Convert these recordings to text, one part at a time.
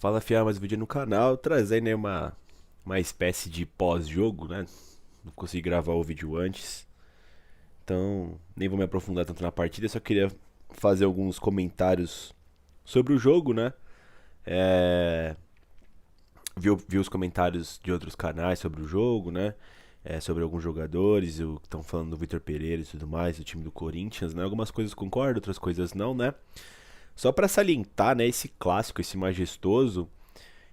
Fala, Fiel, mais um vídeo no canal, trazendo aí uma espécie de pós-jogo, né? Não consegui gravar o vídeo antes, então nem vou me aprofundar tanto na partida, só queria fazer alguns comentários sobre o jogo, né? É, vi os comentários de outros canais sobre o jogo, né? Sobre alguns jogadores, o que estão falando do Vitor Pereira e tudo mais, do time do Corinthians, né? Algumas coisas concordo, outras coisas não, né? Só pra salientar, né, esse clássico, esse majestoso,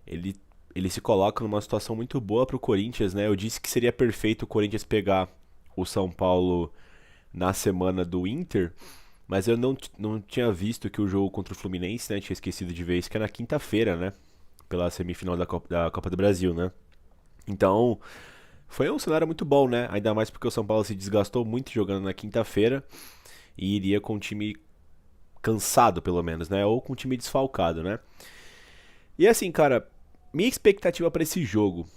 ele, ele se coloca numa situação muito boa pro Corinthians, né? Eu disse que seria perfeito o Corinthians pegar o São Paulo na semana do Inter, mas eu não tinha visto que o jogo contra o Fluminense, né? Tinha esquecido de ver isso, que é na quinta-feira, né? Pela semifinal da Copa do Brasil, né? Então, foi um cenário muito bom, né? Ainda mais porque o São Paulo se desgastou muito jogando na quinta-feira e iria com o time cansado, pelo menos, né? Ou com o time desfalcado, né? E assim, cara, minha expectativa pra esse jogo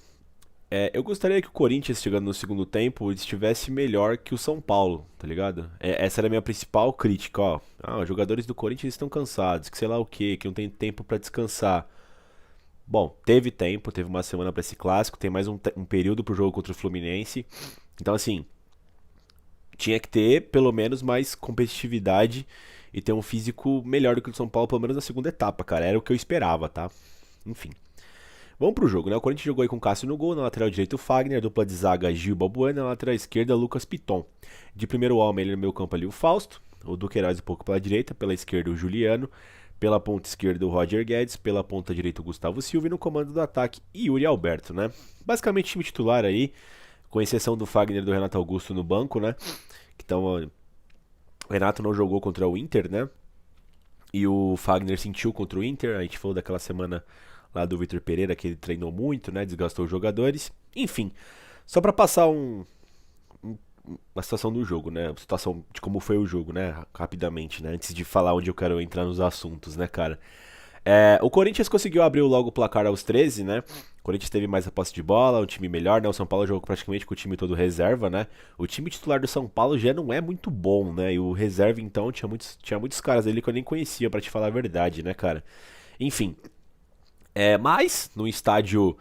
eu gostaria que o Corinthians, chegando no segundo tempo, estivesse melhor que o São Paulo, tá ligado? Essa era a minha principal crítica, ó. Ah, os jogadores do Corinthians estão cansados, que sei lá o quê, que não tem tempo pra descansar. Bom, teve tempo, teve uma semana pra esse clássico, tem mais um período pro jogo contra o Fluminense. Então, assim, tinha que ter pelo menos mais competitividade e ter um físico melhor do que o do São Paulo, pelo menos na segunda etapa, cara. Era o que eu esperava, tá? Enfim. Vamos pro jogo, né? O Corinthians jogou aí com o Cássio no gol, na lateral direito o Fagner, dupla de zaga Gil Balbuena, na lateral esquerda Lucas Piton. De primeiro homem ele no meio campo ali o Fausto, o Duqueiroz um pouco pela direita, pela esquerda o Juliano, pela ponta esquerda o Roger Guedes, pela ponta direita o Gustavo Silva e no comando do ataque Yuri Alberto, né? Basicamente time titular aí, com exceção do Fagner e do Renato Augusto no banco, né? Então, o Renato não jogou contra o Inter, né? E o Fagner sentiu contra o Inter, a gente falou daquela semana lá do Vitor Pereira, que ele treinou muito, né? Desgastou os jogadores. Enfim, só pra passar uma situação do jogo, né? Uma situação de como foi o jogo, né? Rapidamente, né? Antes de falar onde eu quero entrar nos assuntos, né, cara? O Corinthians conseguiu abrir logo o placar aos 13, né? O Corinthians teve mais a posse de bola, um time melhor, né? O São Paulo jogou praticamente com o time todo reserva, né? O time titular do São Paulo já não é muito bom, né? E o reserva, então, tinha muitos caras ali que eu nem conhecia, pra te falar a verdade, né, cara? Enfim, mas no estádio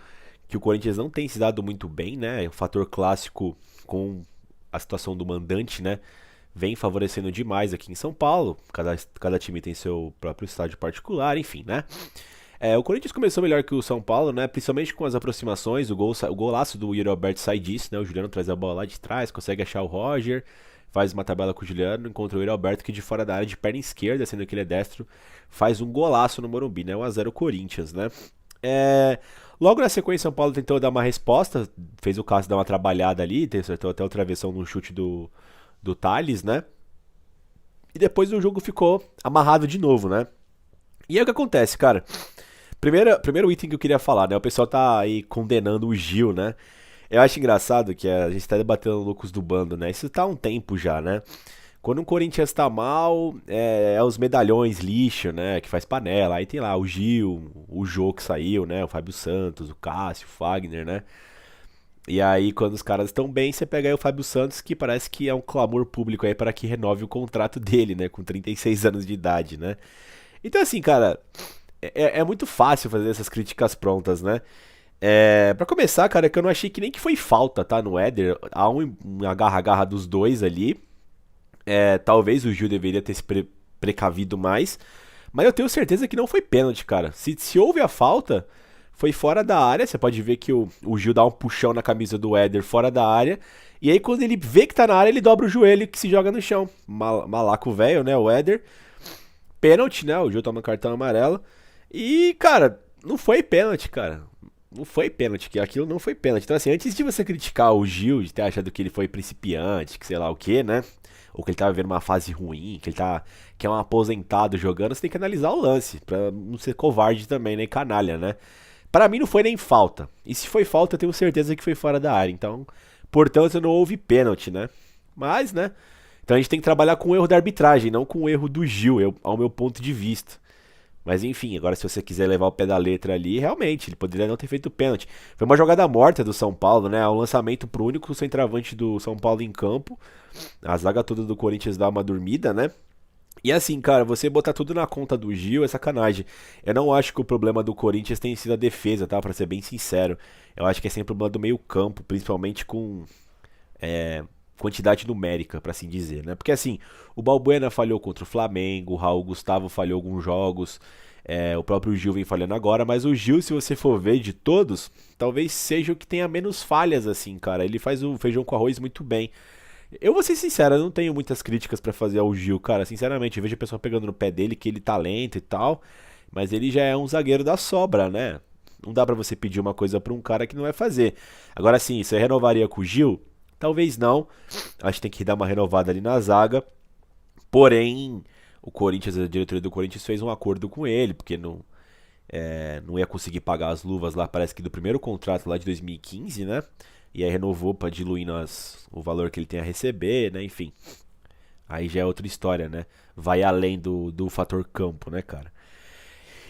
que o Corinthians não tem se dado muito bem, né? O fator clássico com a situação do mandante, né? Vem favorecendo demais aqui em São Paulo. Cada time tem seu próprio estádio particular, enfim, né? O Corinthians começou melhor que o São Paulo, né? Principalmente com as aproximações, o golaço do Yuri Alberto sai disso, né? O Juliano traz a bola lá de trás, consegue achar o Roger, faz uma tabela com o Juliano, encontra o Yuri Alberto que de fora da área, de perna esquerda, sendo que ele é destro, faz um golaço no Morumbi, né? 1 a 0 Corinthians, né? É, Logo na sequência, São Paulo tentou dar uma resposta, fez o Cássio dar uma trabalhada ali, acertou até o travessão no chute do Thales, né? E depois o jogo ficou amarrado de novo, né? E aí o que acontece, cara? Primeiro item que eu queria falar, né? O pessoal tá aí condenando o Gil, né? Eu acho engraçado que a gente tá debatendo loucos do bando, né? Isso tá há um tempo já, né? Quando o Corinthians tá mal, é os medalhões lixo, né? Que faz panela. Aí tem lá o Gil, o Jô que saiu, né? O Fábio Santos, o Cássio, o Fagner, né? E aí, quando os caras estão bem, você pega aí o Fábio Santos, que parece que é um clamor público aí para que renove o contrato dele, né? Com 36 anos de idade, né? Então, assim, cara, é muito fácil fazer essas críticas prontas, né? Pra começar, cara, é que eu não achei que nem que foi falta, tá? No Éder. Há um agarra-agarra dos dois ali. Talvez o Gil deveria ter se precavido mais. Mas eu tenho certeza que não foi pênalti, cara. Se houve a falta, foi fora da área. Você pode ver que o Gil dá um puxão na camisa do Éder fora da área. E aí, quando ele vê que tá na área, ele dobra o joelho e se joga no chão. Malaco velho, né? O Éder. Pênalti, né? O Gil toma cartão amarelo. E, cara, não foi pênalti, cara. Não foi pênalti, que aquilo não foi pênalti. Então, assim, antes de você criticar o Gil, de ter achado que ele foi principiante, que sei lá o que, né? Ou que ele tava vivendo uma fase ruim, que é um aposentado jogando, você tem que analisar o lance, pra não ser covarde também, nem canalha, né? Pra mim não foi nem falta. E se foi falta, eu tenho certeza que foi fora da área. Então, portanto, não houve pênalti, né? Mas, né? Então a gente tem que trabalhar com o erro da arbitragem, não com o erro do Gil, ao meu ponto de vista. Mas enfim, agora se você quiser levar o pé da letra ali, realmente, ele poderia não ter feito pênalti. Foi uma jogada morta do São Paulo, né? Um lançamento pro único centroavante do São Paulo em campo. A zaga toda do Corinthians dá uma dormida, né? E assim, cara, você botar tudo na conta do Gil é sacanagem. Eu não acho que o problema do Corinthians tenha sido a defesa, tá? Pra ser bem sincero. Eu acho que é sempre o problema do meio-campo, principalmente com quantidade numérica, pra assim dizer, né? Porque assim, o Balbuena falhou contra o Flamengo, o Raul Gustavo falhou alguns jogos, o próprio Gil vem falhando agora, mas o Gil, se você for ver de todos, talvez seja o que tenha menos falhas, assim, cara. Ele faz o feijão com arroz muito bem. Eu vou ser sincero, eu não tenho muitas críticas pra fazer ao Gil, cara. Sinceramente, eu vejo o pessoal pegando no pé dele, que ele talento e tal, mas ele já é um zagueiro da sobra, né? Não dá pra você pedir uma coisa pra um cara que não vai fazer. Agora sim, você renovaria com o Gil? Talvez não. Acho que tem que dar uma renovada ali na zaga. Porém, o Corinthians, a diretoria do Corinthians fez um acordo com ele, porque não ia conseguir pagar as luvas lá, parece que do primeiro contrato lá de 2015, né? E aí renovou pra diluir o valor que ele tem a receber, né? Enfim, aí já é outra história, né? Vai além do fator campo, né, cara?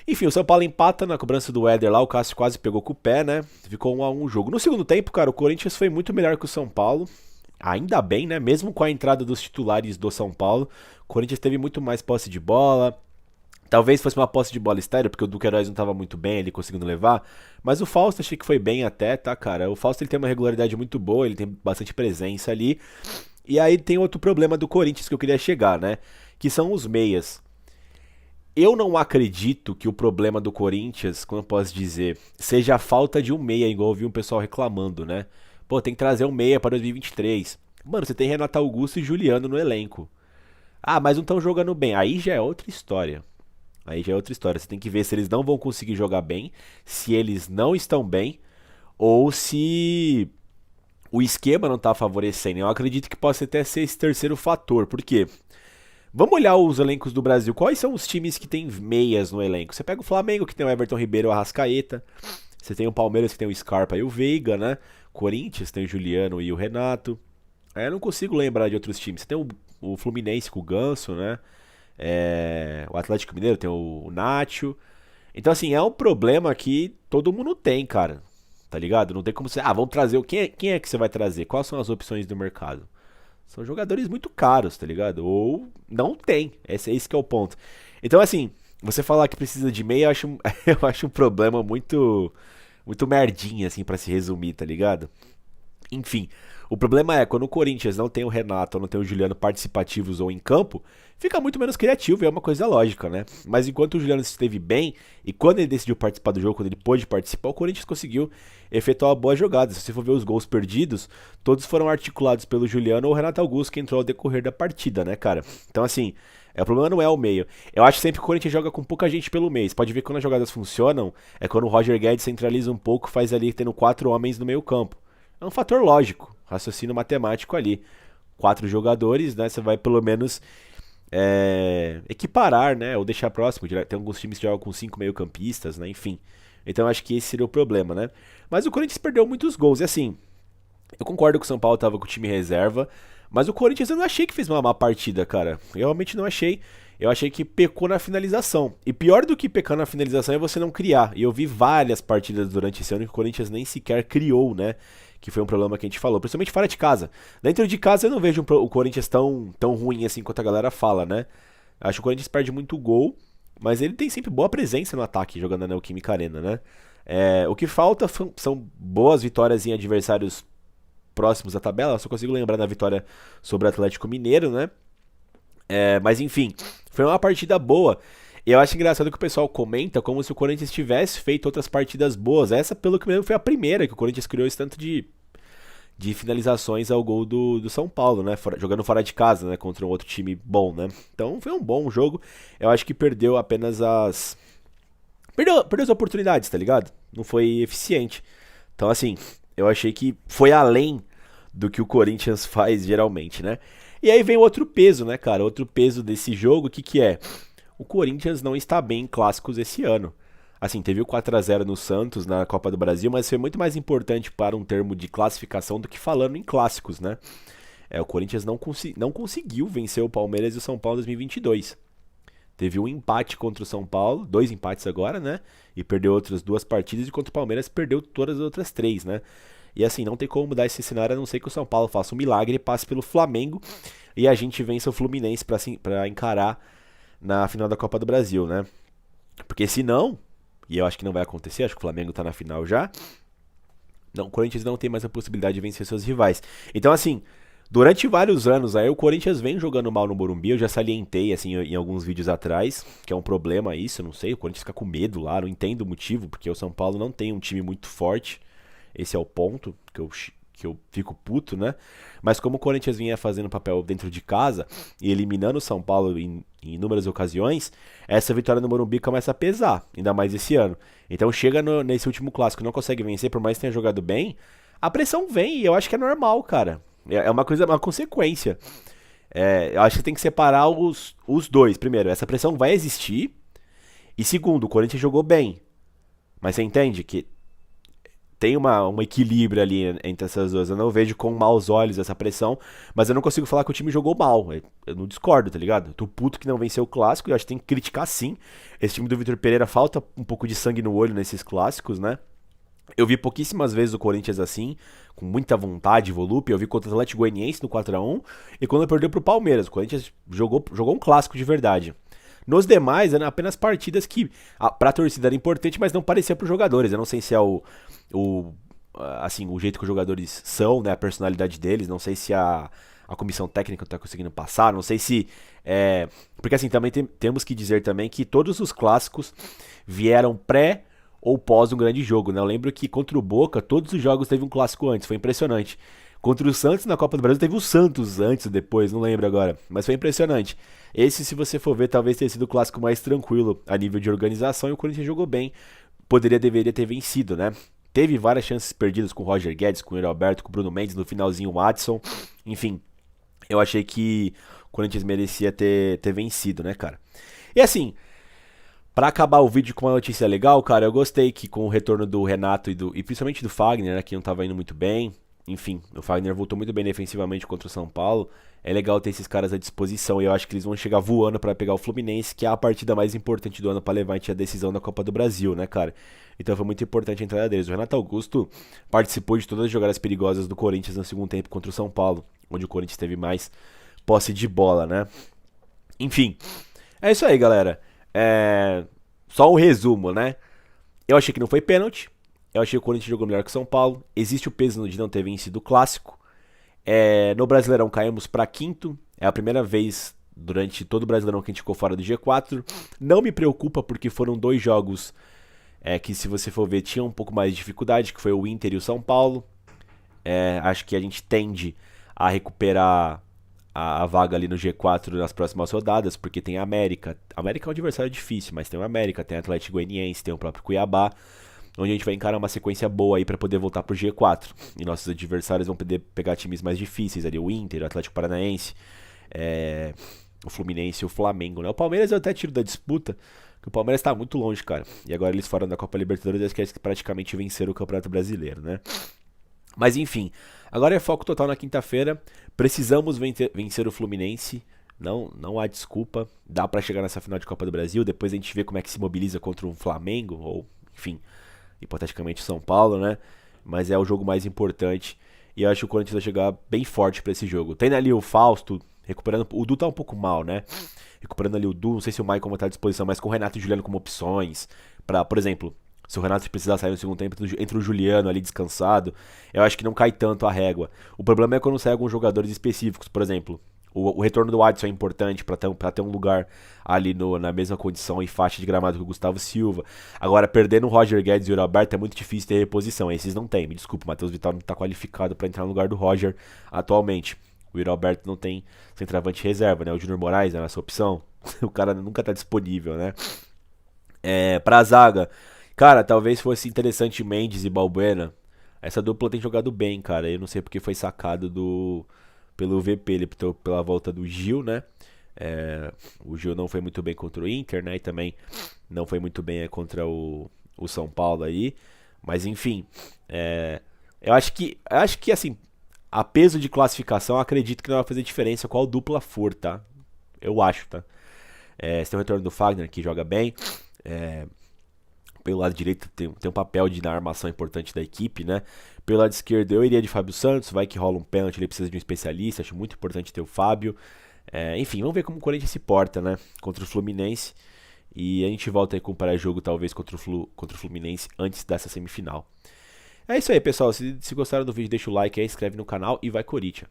Enfim, o São Paulo empata na cobrança do Éder lá, o Cássio quase pegou com o pé, né? Ficou 1 a 1 o jogo. No segundo tempo, cara, o Corinthians foi muito melhor que o São Paulo. Ainda bem, né? Mesmo com a entrada dos titulares do São Paulo, o Corinthians teve muito mais posse de bola. Talvez fosse uma posse de bola estéreo, porque o Duqueiroz não estava muito bem ali conseguindo levar. Mas o Fausto achei que foi bem até, tá, cara? O Fausto ele tem uma regularidade muito boa, ele tem bastante presença ali. E aí tem outro problema do Corinthians que eu queria chegar, né? Que são os meias. Eu não acredito que o problema do Corinthians, como eu posso dizer, seja a falta de um meia, igual eu vi um pessoal reclamando, né? Pô, tem que trazer um meia para 2023. Mano, você tem Renato Augusto e Juliano no elenco. Ah, mas não estão jogando bem. Aí já é outra história. Aí já é outra história. Você tem que ver se eles não vão conseguir jogar bem, se eles não estão bem, ou se o esquema não tá favorecendo. Eu acredito que possa até ser esse terceiro fator. Por quê? Vamos olhar os elencos do Brasil. Quais são os times que tem meias no elenco? Você pega o Flamengo, que tem o Everton Ribeiro e o Arrascaeta. Você tem o Palmeiras, que tem o Scarpa e o Veiga, né? Corinthians tem o Juliano e o Renato. Aí eu não consigo lembrar de outros times. Você tem o Fluminense com o Ganso, né? O Atlético Mineiro tem o Nacho. Então, assim, é um problema que todo mundo tem, cara. Tá ligado? Não tem como você. Ah, vamos trazer. Quem é que você vai trazer? Quais são as opções do mercado? São jogadores muito caros, tá ligado? Ou não tem. Esse que é o ponto. Então, assim, você falar que precisa de meia, eu acho um problema muito merdinha, assim, pra se resumir, tá ligado? Enfim, o problema é quando o Corinthians não tem o Renato ou não tem o Juliano participativos ou em campo, fica muito menos criativo e é uma coisa lógica, né? Mas enquanto o Juliano esteve bem e quando ele decidiu participar do jogo, quando ele pôde participar, o Corinthians conseguiu efetuar boas jogadas. Se você for ver os gols perdidos, todos foram articulados pelo Juliano ou o Renato Augusto que entrou ao decorrer da partida, né, cara? Então, assim, o problema não é o meio. Eu acho sempre que o Corinthians joga com pouca gente pelo meio. Você pode ver que quando as jogadas funcionam, é quando o Roger Guedes centraliza um pouco, faz ali tendo 4 homens no meio campo. É um fator lógico, raciocínio matemático ali. 4 jogadores, né? Você vai pelo menos equiparar, né? Ou deixar próximo. Tem alguns times que jogam com 5 meio-campistas, né? Enfim. Então acho que esse seria o problema, né? Mas o Corinthians perdeu muitos gols. E assim, eu concordo que o São Paulo tava com o time reserva, mas o Corinthians eu não achei que fez uma má partida, cara. Eu realmente não achei. Eu achei que pecou na finalização. E pior do que pecar na finalização é você não criar. E eu vi várias partidas durante esse ano que o Corinthians nem sequer criou, né? Que foi um problema que a gente falou, principalmente fora de casa. Dentro de casa eu não vejo o Corinthians tão ruim assim quanto a galera fala, né? Acho que o Corinthians perde muito gol, mas ele tem sempre boa presença no ataque jogando na Neoquímica Arena, né? O que falta são boas vitórias em adversários próximos da tabela. Eu só consigo lembrar da vitória sobre o Atlético Mineiro, né? Mas enfim, foi uma partida boa. E eu acho engraçado que o pessoal comenta como se o Corinthians tivesse feito outras partidas boas. Essa, pelo que me lembro, foi a primeira que o Corinthians criou esse tanto de finalizações ao gol do São Paulo, né? Jogando fora de casa, né? Contra um outro time bom, né? Então foi um bom jogo. Eu acho que perdeu apenas as. Perdeu as oportunidades, tá ligado? Não foi eficiente. Então, assim, eu achei que foi além do que o Corinthians faz geralmente, né? E aí vem outro peso, né, cara? Outro peso desse jogo, o que é? O Corinthians não está bem em clássicos esse ano. Assim, teve o 4 a 0 no Santos na Copa do Brasil, mas foi muito mais importante para um termo de classificação do que falando em clássicos, né? O Corinthians não conseguiu vencer o Palmeiras e o São Paulo em 2022. Teve um empate contra o São Paulo, 2 empates agora, né? E perdeu outras 2 partidas, e contra o Palmeiras perdeu todas as outras 3, né? E assim, não tem como mudar esse cenário a não ser que o São Paulo faça um milagre e passe pelo Flamengo. e a gente vença o Fluminense pra encarar na final da Copa do Brasil, né? Porque se não, e eu acho que não vai acontecer, acho que o Flamengo tá na final já, não, o Corinthians não tem mais a possibilidade de vencer seus rivais. Então, assim, durante vários anos aí o Corinthians vem jogando mal no Morumbi, eu já salientei, assim, em alguns vídeos atrás, que é um problema isso, eu não sei, o Corinthians fica com medo lá, não entendo o motivo, porque o São Paulo não tem um time muito forte, esse é o ponto que eu fico puto, né? Mas como o Corinthians vinha fazendo papel dentro de casa e eliminando o São Paulo em inúmeras ocasiões, essa vitória no Morumbi começa a pesar, ainda mais esse ano. Então chega nesse último clássico, não consegue vencer, por mais que tenha jogado bem, a pressão vem e eu acho que é normal, cara. É uma coisa, uma consequência. Eu acho que tem que separar os dois. Primeiro, essa pressão vai existir. E segundo, o Corinthians jogou bem. Mas você entende que tem um equilíbrio ali entre essas duas. Eu não vejo com maus olhos essa pressão, mas eu não consigo falar que o time jogou mal. Eu não discordo, tá ligado? Eu tô puto que não venceu o clássico e eu acho que tem que criticar sim. Esse time do Vitor Pereira falta um pouco de sangue no olho nesses clássicos, né? Eu vi pouquíssimas vezes o Corinthians assim, com muita vontade e volúpia. Eu vi contra o Atlético Goianiense no 4-1 e quando perdeu pro Palmeiras. O Corinthians jogou um clássico de verdade. Nos demais, eram apenas partidas que pra torcida era importante, mas não parecia pros jogadores. Eu não sei se é o assim, o jeito que os jogadores são, né, a personalidade deles, não sei se a comissão técnica não tá conseguindo passar, não sei se porque assim, também temos que dizer também que todos os clássicos vieram pré ou pós um grande jogo, né? Eu lembro que contra o Boca, todos os jogos teve um clássico antes, foi impressionante. Contra o Santos na Copa do Brasil teve o Santos antes ou depois, não lembro agora, mas foi impressionante. Esse, se você for ver, talvez tenha sido o clássico mais tranquilo a nível de organização e o Corinthians jogou bem. Deveria ter vencido, né? Teve várias chances perdidas com o Roger Guedes, com o Yuri Alberto, com o Bruno Mendes, no finalzinho o Watson. Enfim, eu achei que o Corinthians merecia ter vencido, né, cara? E assim, pra acabar o vídeo com uma notícia legal, cara, eu gostei que com o retorno do Renato e principalmente do Fagner, né, que não tava indo muito bem. Enfim, o Fagner voltou muito bem defensivamente contra o São Paulo. É legal ter esses caras à disposição e eu acho que eles vão chegar voando pra pegar o Fluminense, que é a partida mais importante do ano pra levar a decisão da Copa do Brasil, né, cara? Então foi muito importante a entrada deles. O Renato Augusto participou de todas as jogadas perigosas do Corinthians no segundo tempo contra o São Paulo, onde o Corinthians teve mais posse de bola, né? Enfim, é isso aí, galera. Só um resumo, né? Eu achei que não foi pênalti. Eu achei que o Corinthians jogou melhor que o São Paulo. Existe o peso de não ter vencido o clássico. No Brasileirão caímos para quinto. É a primeira vez durante todo o Brasileirão que a gente ficou fora do G4. Não me preocupa porque foram dois jogos que, se você for ver, tinham um pouco mais de dificuldade, que foi o Inter e o São Paulo. Acho que a gente tende a recuperar a vaga ali no G4 nas próximas rodadas, porque tem a América. A América é um adversário difícil, mas tem o América, tem o Atlético Goianiense, tem o próprio Cuiabá, onde a gente vai encarar uma sequência boa aí para poder voltar pro G4. E nossos adversários vão poder pegar times mais difíceis ali, o Inter, o Atlético Paranaense, o Fluminense e o Flamengo, né? O Palmeiras eu até tiro da disputa, porque o Palmeiras tá muito longe, cara. E agora eles foram da Copa Libertadores, eles querem praticamente vencer o Campeonato Brasileiro, né? Mas enfim, agora é foco total na quinta-feira. Precisamos vencer o Fluminense. Não há desculpa. Dá pra chegar nessa final de Copa do Brasil. Depois a gente vê como é que se mobiliza contra um Flamengo, ou enfim, hipoteticamente São Paulo, né? Mas é o jogo mais importante. E eu acho que o Corinthians vai chegar bem forte pra esse jogo. Tem ali o Fausto recuperando. O Du tá um pouco mal, né? Recuperando ali o Du. Não sei se o Maicon vai estar à disposição, mas com o Renato e o Juliano como opções. Por exemplo, se o Renato precisar sair no segundo tempo, entre o Juliano ali descansado, eu acho que não cai tanto a régua. O problema é quando saem alguns jogadores específicos, por exemplo, o retorno do Watson é importante pra ter um lugar ali na mesma condição e faixa de gramado que o Gustavo Silva. Agora, perdendo o Roger Guedes e o Roberto é muito difícil ter reposição. Esses não tem, me desculpa, o Matheus Vital não tá qualificado pra entrar no lugar do Roger atualmente. O Yuri Alberto não tem centroavante reserva, né? O Júnior Moraes é essa opção. O cara nunca tá disponível, né? Pra zaga, cara, talvez fosse interessante Mendes e Balbuena. Essa dupla tem jogado bem, cara. Eu não sei porque foi sacado pelo VP, ele optou pela volta do Gil, né? O Gil não foi muito bem contra o Inter, né? E também não foi muito bem contra o São Paulo aí. Mas enfim, eu acho que assim, a peso de classificação, acredito que não vai fazer diferença qual dupla for, tá? Eu acho, tá? Você tem o retorno do Fagner, que joga bem. Pelo lado direito tem um papel de dar armação importante da equipe, né? Pelo lado esquerdo eu iria de Fábio Santos, vai que rola um pênalti, ele precisa de um especialista, acho muito importante ter o Fábio. Enfim, vamos ver como o Corinthians se porta, né? Contra o Fluminense. E a gente volta aí com o pré-jogo, talvez, contra o Fluminense antes dessa semifinal. É isso aí, pessoal. Se gostaram do vídeo, deixa o like aí, inscreve no canal e vai Corinthians.